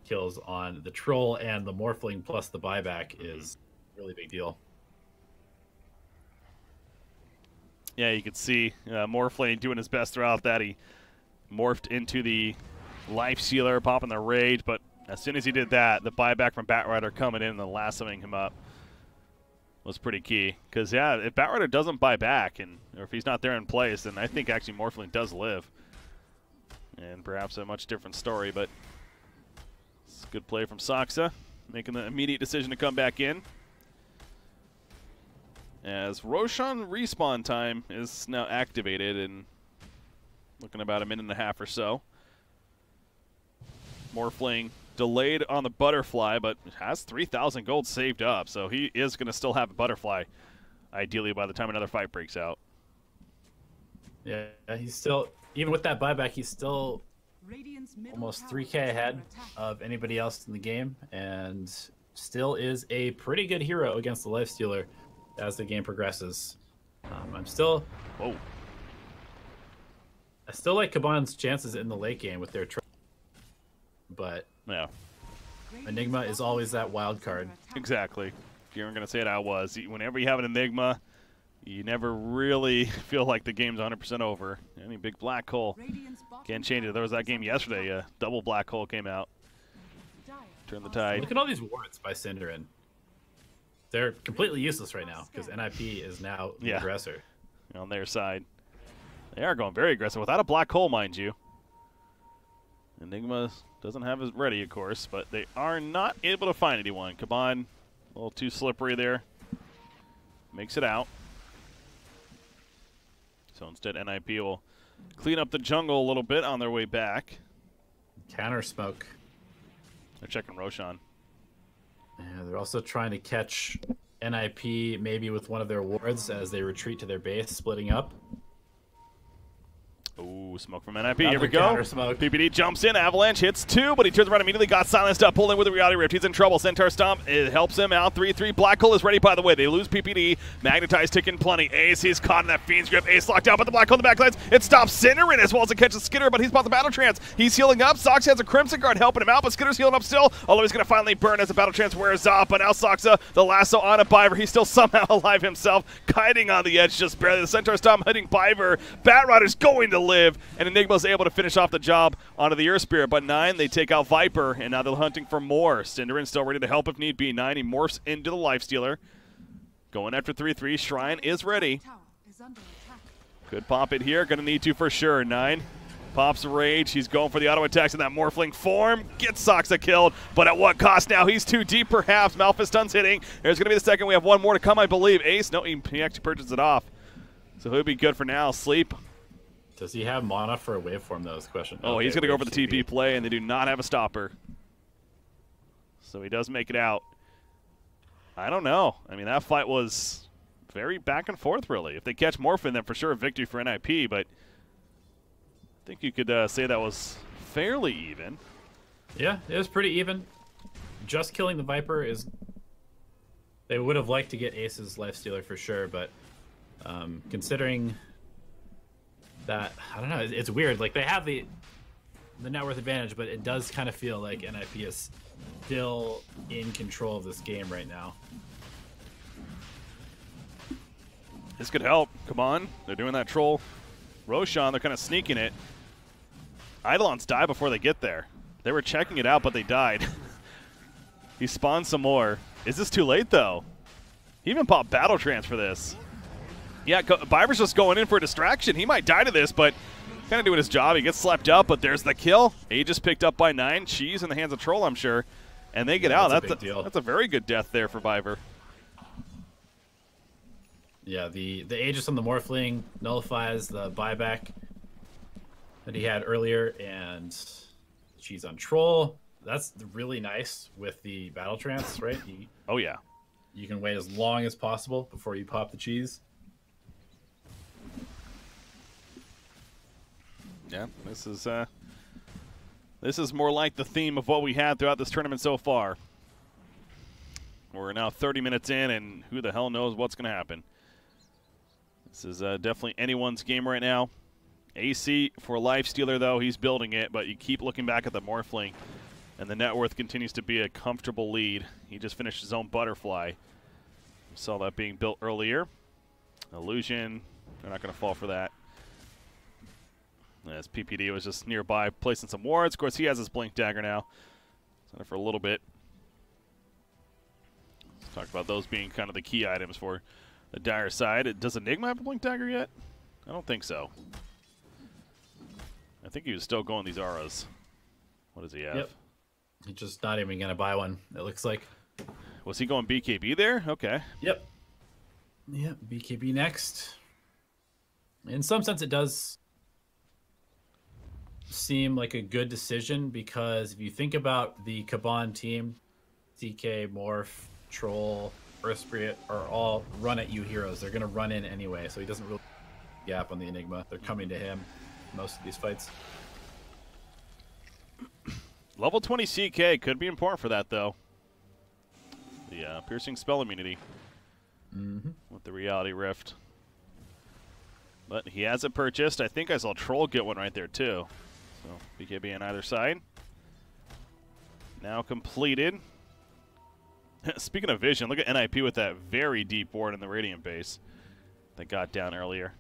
kills on the Troll, and the Morphling plus the buyback is a really big deal. Yeah, you could see Morphling doing his best throughout that. He morphed into the Life Stealer, popping the Rage, but as soon as he did that, the buyback from Batrider coming in and then lassoing him up was pretty key. Because, yeah, if Batrider doesn't buy back, or if he's not there in place, then I think actually Morphling does live. And perhaps a much different story, but it's a good play from Saksa, making the immediate decision to come back in. As Roshan respawn time is now activated and looking about a minute and a half or so. Morphling delayed on the butterfly, but has 3,000 gold saved up, so he is going to still have a butterfly, ideally, by the time another fight breaks out. Yeah, he's still, even with that buyback, he's still almost 3K ahead of anybody else in the game, and still is a pretty good hero against the Lifestealer as the game progresses. I still like Kaban's chances in the late game with their but yeah, Enigma is always that wild card. Exactly. If you were going to say it, I was. Whenever you have an Enigma, you never really feel like the game's 100% over. Any big black hole can change it. There was that game yesterday, a double black hole came out. Turn the tide. Look at all these wards by Synderen. They're completely useless right now because NIP is now the aggressor. On their side. They are going very aggressive without a black hole, mind you. Enigma doesn't have it ready, of course, but they are not able to find anyone. Kaban, a little too slippery there. Makes it out. So instead, NIP will clean up the jungle a little bit on their way back. Counter smoke. They're checking Roshan. Yeah, they're also trying to catch NIP maybe with one of their wards as they retreat to their base, splitting up. Ooh, smoke from NIP. Here we go. PPD jumps in. Avalanche hits 2, but he turns around immediately. Got silenced up. Pulled in with a Reality Rift. He's in trouble. Centaur Stomp. It helps him out. 3-3. Black Hole is ready, by the way. They lose PPD. Magnetized ticking plenty. Ace, he's caught in that Fiend's grip. Ace locked out, but the Black Hole in the backlines. It stops Synderen as well as it catches Skitter, but he's about the Battle Trance. He's healing up. Sox has a Crimson Guard helping him out, but Skitter's healing up still. Although he's going to finally burn as the Battle Trance wears off. But now Soxa, the lasso on a Biver. He's still somehow alive himself. Kiting on the edge just barely. The Centaur Stomp hitting Biver. Batrider's going to live, and Enigma's able to finish off the job onto the Earth Spirit, but 9, they take out Viper, and now they're hunting for more. Synderen still ready to help if need be. 9, he morphs into the Life Stealer. Going after 3-3. Shrine is ready. Could pop it here. Going to need to for sure. 9 pops Rage. He's going for the auto attacks in that Morphling form. Gets Soxa killed, but at what cost now? He's too deep perhaps. Malphastun's hitting. There's going to be the second. We have one more to come, I believe. Ace, no, he actually purchased it off. So he'll be good for now. Sleep. Does he have mana for a waveform, though, is the question. Oh, okay, he's going to go for the TP play, and they do not have a stopper. So he does make it out. I don't know. I mean, that fight was very back and forth, really. If they catch Morphin, then for sure a victory for NIP, but I think you could say that was fairly even. Yeah, it was pretty even. Just killing the Viper is... They would have liked to get Ace's Lifestealer for sure, but considering... that, I don't know, it's weird. Like, they have the net worth advantage, but it does kind of feel like NIP is still in control of this game right now. This could help. Come on. They're doing that troll. Roshan, they're kind of sneaking it. Eidolons die before they get there. They were checking it out, but they died. He spawned some more. Is this too late, though? He even popped Battle Trance for this. Yeah, Biver's just going in for a distraction. He might die to this, but kind of doing his job. He gets slept up, but there's the kill. Aegis picked up by 9. She's in the hands of Troll, I'm sure. And they get out. That's a very good death there for Biver. Yeah, the Aegis on the Morphling nullifies the buyback that he had earlier, and she's on Troll. That's really nice with the Battle Trance, right? Oh, yeah. You can wait as long as possible before you pop the cheese. Yeah, this is more like the theme of what we had throughout this tournament so far. We're now 30 minutes in, and who the hell knows what's going to happen. This is definitely anyone's game right now. AC for Lifestealer, though. He's building it, but you keep looking back at the Morphling, and the net worth continues to be a comfortable lead. He just finished his own Butterfly. We saw that being built earlier. Illusion, they're not going to fall for that. As PPD was just nearby placing some wards. Of course, he has his Blink Dagger now. It's on it for a little bit. Let's talk about those being kind of the key items for the Dire side. Does Enigma have a Blink Dagger yet? I don't think so. I think he was still going these auras. What does he have? Yep. He's just not even going to buy one, it looks like. Was he going BKB there? Okay. Yep. Yep, BKB next. In some sense, it does seem like a good decision, because if you think about the Kaban team, CK, Morph, Troll, Earth Spirit are all run-at-you heroes. They're going to run in anyway, so he doesn't really gap on the Enigma. They're coming to him most of these fights. Level 20 CK could be important for that, though. The piercing spell immunity with the Reality Rift. But he has it purchased. I think I saw Troll get one right there, too. So BKB on either side. Now completed. Speaking of vision, look at NIP with that very deep ward in the Radiant base that got down earlier.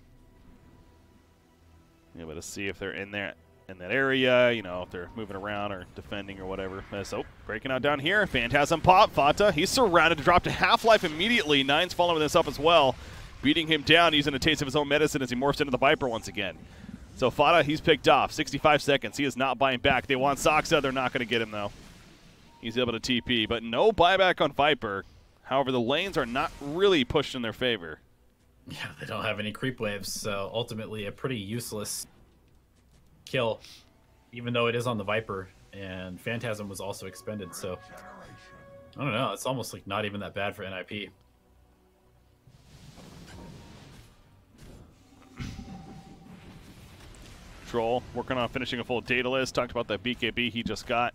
You're able to see if they're in there, in that area, you know, if they're moving around or defending or whatever. So, breaking out down here. Phantasm pop. Fata, he's surrounded to drop to half-life immediately. Nine's following this up as well, beating him down, using a taste of his own medicine as he morphs into the Viper once again. So Fata, he's picked off. 65 seconds. He is not buying back. They want Saksa. They're not going to get him, though. He's able to TP, but no buyback on Viper. However, the lanes are not really pushed in their favor. Yeah, they don't have any creep waves, so ultimately a pretty useless kill, even though it is on the Viper, and Phantasm was also expended, so I don't know. It's almost like not even that bad for NIP. Troll working on finishing a full data list. Talked about that BKB he just got.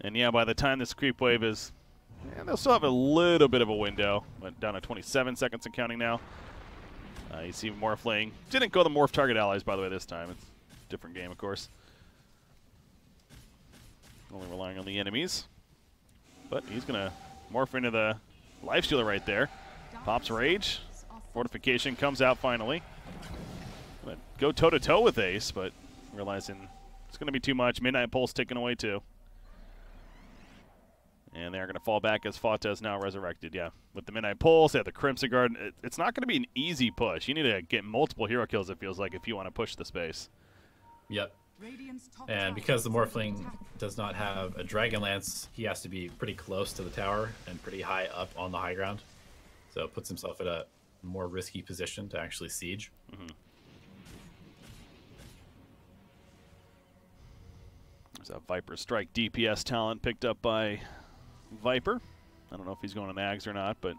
And yeah, by the time this creep wave is, they'll still have a little bit of a window. Went down to 27 seconds and counting now. You see Morphling. Didn't go the Morph target allies, by the way, this time. It's a different game, of course. Only relying on the enemies. But he's going to morph into the Lifestealer right there. Pops Rage. Fortification comes out finally. Gonna go toe-to-toe with Ace, but realizing it's going to be too much. Midnight Pulse taken away, too. And they're going to fall back as Fata is now resurrected, yeah. With the Midnight Pulse, they have the Crimson Guard. It's not going to be an easy push. You need to get multiple hero kills, it feels like, if you want to push the space. Yep. And because the Morphling does not have a Dragon Lance, he has to be pretty close to the tower and pretty high up on the high ground. So it puts himself in a more risky position to actually siege. There's a Viper Strike DPS talent picked up by Viper. I don't know if he's going on Ags or not, but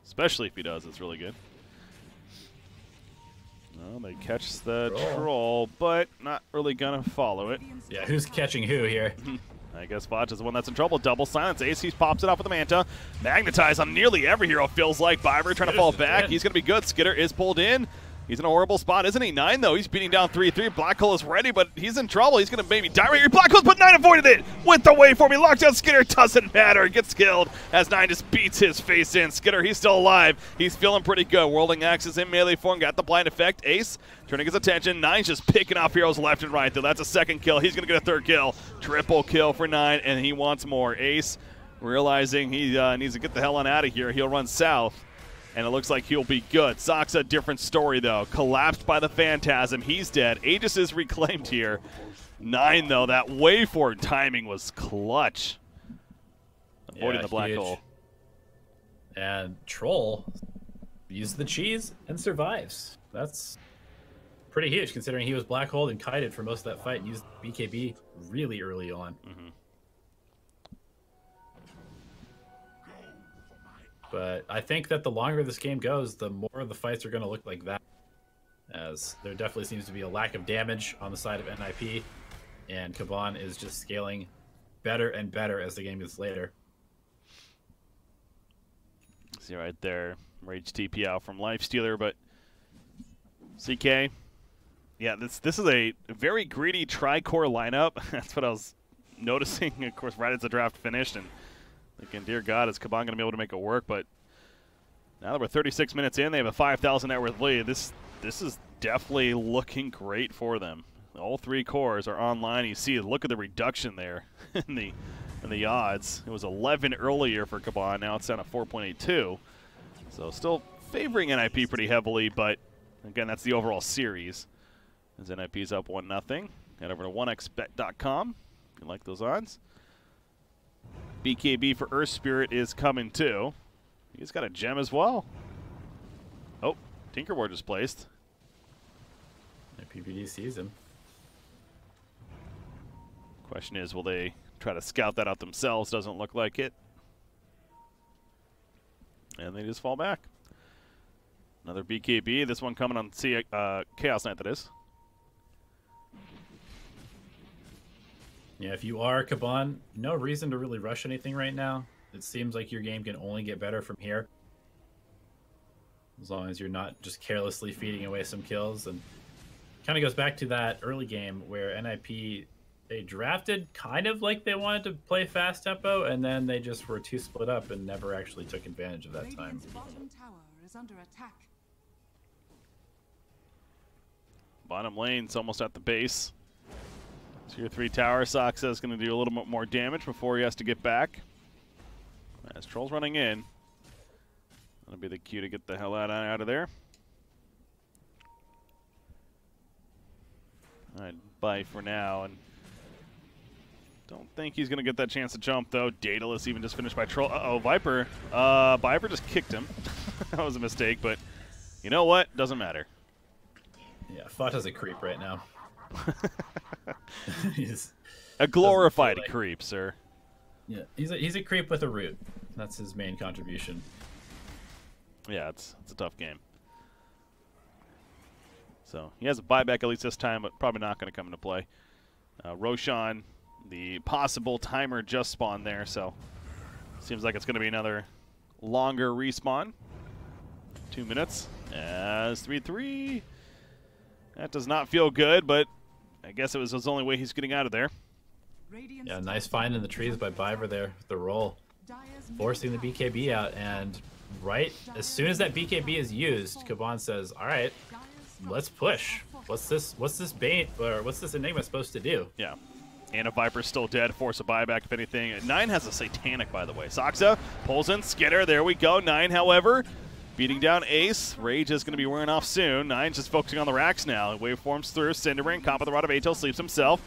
especially if he does, it's really good. Well, they catch the troll, but not really going to follow it. Yeah, who's catching who here? I guess Botch is the one that's in trouble. Double silence. Ace pops it off with the Manta. Magnetize on nearly every hero, feels like. Viper trying to fall back. He's going to be good. Skitter is pulled in. He's in a horrible spot, isn't he? 9, though. He's beating down 3-3. Black Hole is ready, but he's in trouble. He's going to maybe die right here. Black Hole, but 9 avoided it with the waveform. He locked down Skitter. Doesn't matter. Gets killed as 9 just beats his face in. Skitter, he's still alive. He's feeling pretty good. Whirling Axes in melee form. Got the blind effect. Ace turning his attention. 9's just picking off heroes left and right, though. That's a second kill. He's going to get a third kill. Triple kill for 9, and he wants more. Ace, realizing he needs to get the hell on out of here, he'll run south. And it looks like he'll be good. Saksa, different story, though. Collapsed by the Phantasm. He's dead. Aegis is reclaimed here. 9, though. That waveform timing was clutch. Avoiding the black hole. And Troll uses the cheese and survives. That's pretty huge, considering he was black holed and kited for most of that fight and used BKB really early on. But I think that the longer this game goes, the more the fights are going to look like that, as there definitely seems to be a lack of damage on the side of NIP, and Kaban is just scaling better and better as the game gets later. See right there, Rage TP out from Lifestealer, but CK Yeah, this is a very greedy tri-core lineup. That's what I was noticing, of course, right as the draft finished. And thinking, dear God, is Kaban going to be able to make it work? But now that we're 36 minutes in, they have a 5,000 net worth lead. This is definitely looking great for them. All 3 cores are online. You see, look at the reduction there in the odds. It was 11 earlier for Kaban. Now it's down to 4.82. So still favoring NIP pretty heavily, but again, that's the overall series. As NIP's up 1-0. Head over to 1xbet.com if you like those odds. BKB for Earth Spirit is coming too. He's got a gem as well. Oh, Tinkerboard just placed. PPD sees him. Question is, will they try to scout that out themselves? Doesn't look like it. And they just fall back. Another BKB. This one coming on Chaos Knight, that is. Yeah, if you are Kaban, no reason to really rush anything right now. It seems like your game can only get better from here. As long as you're not just carelessly feeding away some kills. And kind of goes back to that early game where NIP, they drafted kind of like they wanted to play fast tempo, and then they just were too split up and never actually took advantage of that time. Bottom tower is under attack. Bottom lane's almost at the base. Tier 3 tower. Saksa is going to do a little bit more damage before he has to get back. As Troll's running in. That'll be the cue to get the hell out of there. Alright, bye for now. And don't think he's going to get that chance to jump, though. Daedalus even just finished by Troll. Uh-oh, Viper. Viper just kicked him. That was a mistake, but you know what? Doesn't matter. Yeah, Fut has a creep right now. He's a glorified creep, sir. Yeah, he's a creep with a root. That's his main contribution. Yeah, it's a tough game. So he has a buyback at least this time, but probably not going to come into play. Roshan, the possible timer just spawned there, so seems like it's going to be another longer respawn. 2 minutes as 3-3. That does not feel good, but I guess it was his only way he's getting out of there. Yeah, nice find in the trees by Biver there, the roll. Forcing the BKB out, and right as soon as that BKB is used, Kaban says, all right, let's push. What's this bait, or what's this Enigma supposed to do? Yeah. And a Viper's still dead, force a buyback if anything. 9 has a Satanic, by the way. Saksa pulls in Skitter, there we go. 9, however, beating down Ace. Rage is going to be wearing off soon. 9's just focusing on the racks now. Waveforms through, Cinderring, Cop of the Rod of Atel, sleeps himself.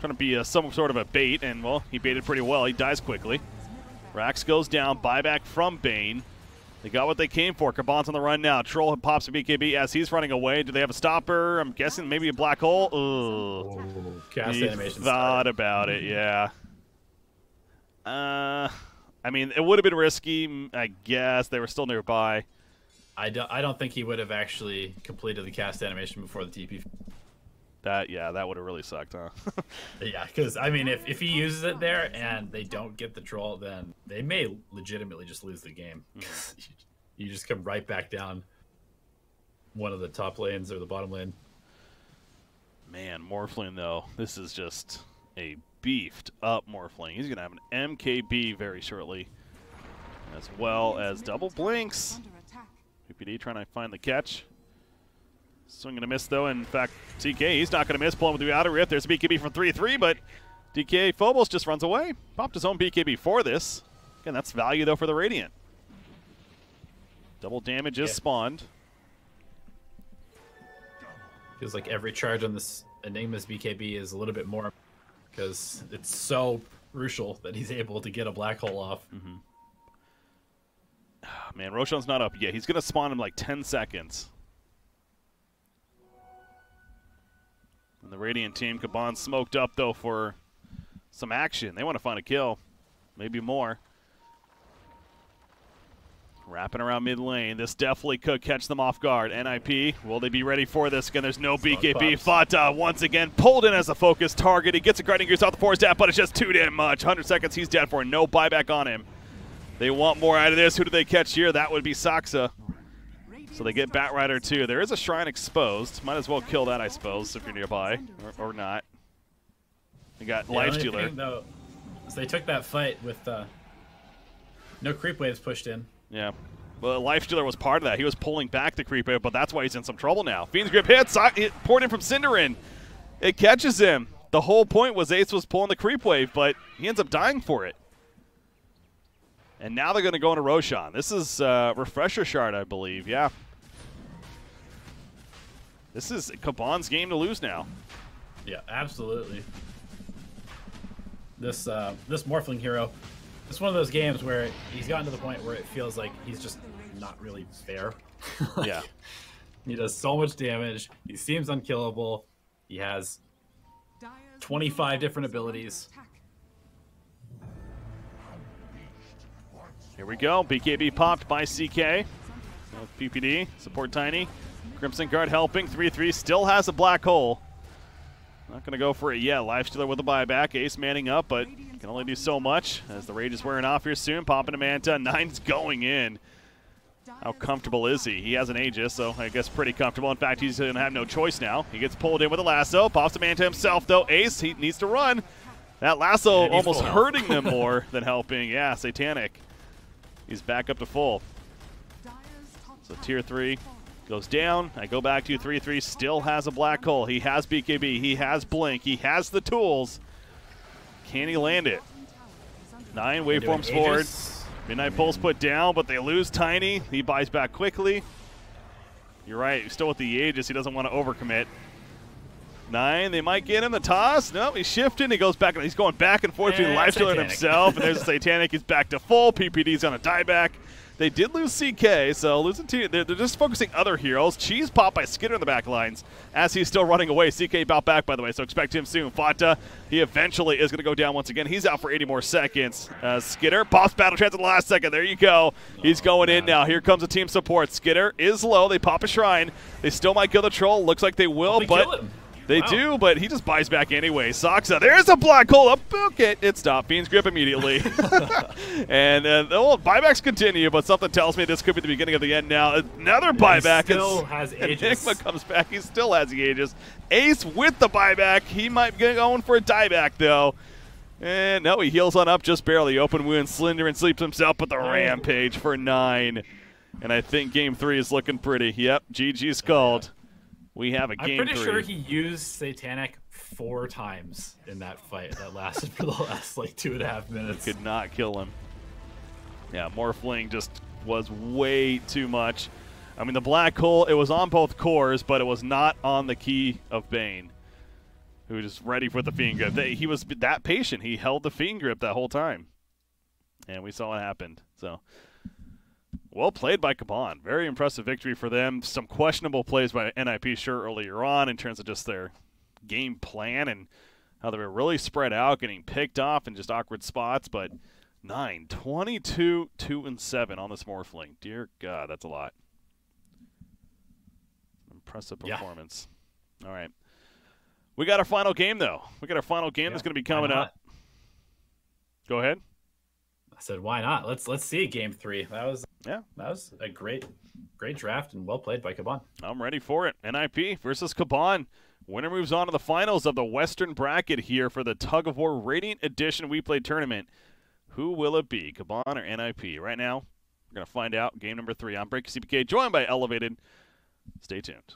Trying to be some sort of a bait, and, well, he baited pretty well. He dies quickly. Rax goes down, buyback from Bane. They got what they came for. Kaban's on the run now. Troll pops a BKB as he's running away. Do they have a stopper? I'm guessing maybe a black hole. Ugh. Oh, cast he animation thought about it, yeah. I mean, it would have been risky, I guess. They were still nearby. I don't think he would have actually completed the cast animation before the TP. Yeah, that would have really sucked, huh? Yeah, because, I mean, if he uses it there and they don't get the troll, then they may legitimately just lose the game. Mm-hmm. You just come right back down one of the top lanes or the bottom lane. Man, Morphling, though, this is just a beefed up Morphling. He's going to have an MKB very shortly, as well as double blinks. PPD trying to find the catch. Swing and a miss, though. In fact, TK, he's not going to miss. Pulling with the outer rift. There's a BKB from 3-3, but DK Phobos just runs away. Popped his own BKB for this. Again, that's value, though, for the Radiant. Double damage is spawned. Feels like every charge on this Enigma's BKB is a little bit more because it's so crucial that he's able to get a black hole off. Mm-hmm. Man, Roshan's not up yet. He's going to spawn in like 10 seconds. And the Radiant team, Kaban smoked up, though, for some action. They want to find a kill. Maybe more. Wrapping around mid lane. This definitely could catch them off guard. NIP, will they be ready for this? Again, there's no BKB. Fata once again pulled in as a focus target. He gets a Grinding Goose off the force tap, but it's just too damn much. 100 seconds, he's dead for no buyback on him. They want more out of this. Who do they catch here? That would be Saksa. So they get Batrider 2. There is a shrine exposed. Might as well kill that, I suppose, if you're nearby. Or not. You got Lifestealer. So they took that fight with no creep waves pushed in. Yeah. Well, Lifestealer was part of that. He was pulling back the creep wave, but that's why he's in some trouble now. Fiend's Grip hits. It poured in from Cinderin. It catches him. The whole point was Ace was pulling the creep wave, but he ends up dying for it. And now they're going to go into Roshan. This is Refresher Shard, I believe. Yeah. This is Kaban's game to lose now. Yeah, absolutely. This Morphling hero, it's one of those games where he's gotten to the point where it feels like he's just not really fair. Yeah. He does so much damage. He seems unkillable. He has 25 different abilities. Here we go. BKB popped by CK. PPD, support Tiny. Crimson Guard helping. 3-3 still has a black hole. Not going to go for it yet. Lifestealer with a buyback. Ace manning up, but can only do so much as the rage is wearing off here soon. Popping to Manta. Nine's going in. How comfortable is he? He has an Aegis, so I guess pretty comfortable. In fact, he's going to have no choice now. He gets pulled in with a lasso. Pops to Manta himself, though. Ace, he needs to run. That lasso almost hurting them more than helping. Yeah, Satanic. He's back up to full. So tier 3 goes down. I go back to 3-3. Still has a black hole. He has BKB. He has Blink. He has the tools. Can he land it? 9 waveforms forward. Midnight Pulse put down, but they lose Tiny. He buys back quickly. You're right. He's still with the Aegis. He doesn't want to overcommit. 9, they might get him the toss. No, he's shifting. He goes back. He's going back and forth between Lifestealer and himself. And there's a Satanic. He's back to full. PPD's on a dieback. They did lose CK, so losing to they're just focusing other heroes. Cheese pop by Skitter in the back lines as he's still running away. CK bout back, by the way, so expect him soon. Fata, he eventually is going to go down once again. He's out for 80 more seconds. Skitter pops Battle Trance at the last second. There you go. He's going in now. Here comes a team support. Skitter is low. They pop a shrine. They still might kill the troll. Looks like they will, but they do, but he just buys back anyway. Soxa, there's a black hole. Up, okay, it stopped. Fiend's Grip immediately. And the buybacks continue, but something tells me this could be the beginning of the end now. Another buyback. He still has Aegis. Enigma comes back. He still has the Aegis. Ace with the buyback. He might be going for a dieback, though. And no, he heals on up just barely. Open wound. Slender and sleeps himself, but the rampage for 9. And I think game 3 is looking pretty. Yep, GG's called. We have a game 3. I'm pretty sure he used Satanic 4 times in that fight that lasted for the last like 2.5 minutes. Could not kill him. Yeah, Morphling just was way too much. I mean, the black hole, it was on both cores, but it was not on the key of Bane, who was just ready for the Fiend Grip. He was that patient. He held the Fiend Grip that whole time. And we saw what happened. So, well played by Kaban. Very impressive victory for them. Some questionable plays by NIP sure earlier on in terms of just their game plan and how they were really spread out, getting picked off in just awkward spots. But 9, 22, 2, and 7 on this Morphling. Dear God, that's a lot. Impressive performance. Yeah. All right. We got our final game, though. We got our final game that's going to be coming up. Go ahead. I said, why not? Let's see game 3. That was a great draft and well played by Kaban. I'm ready for it. NIP versus Kaban. Winner moves on to the finals of the Western bracket here for the Tug of War Radiant Edition WePlay tournament. Who will it be, Kaban or NIP? Right now, we're going to find out. Game number 3. I'm Breaky CPK, joined by Elevated. Stay tuned.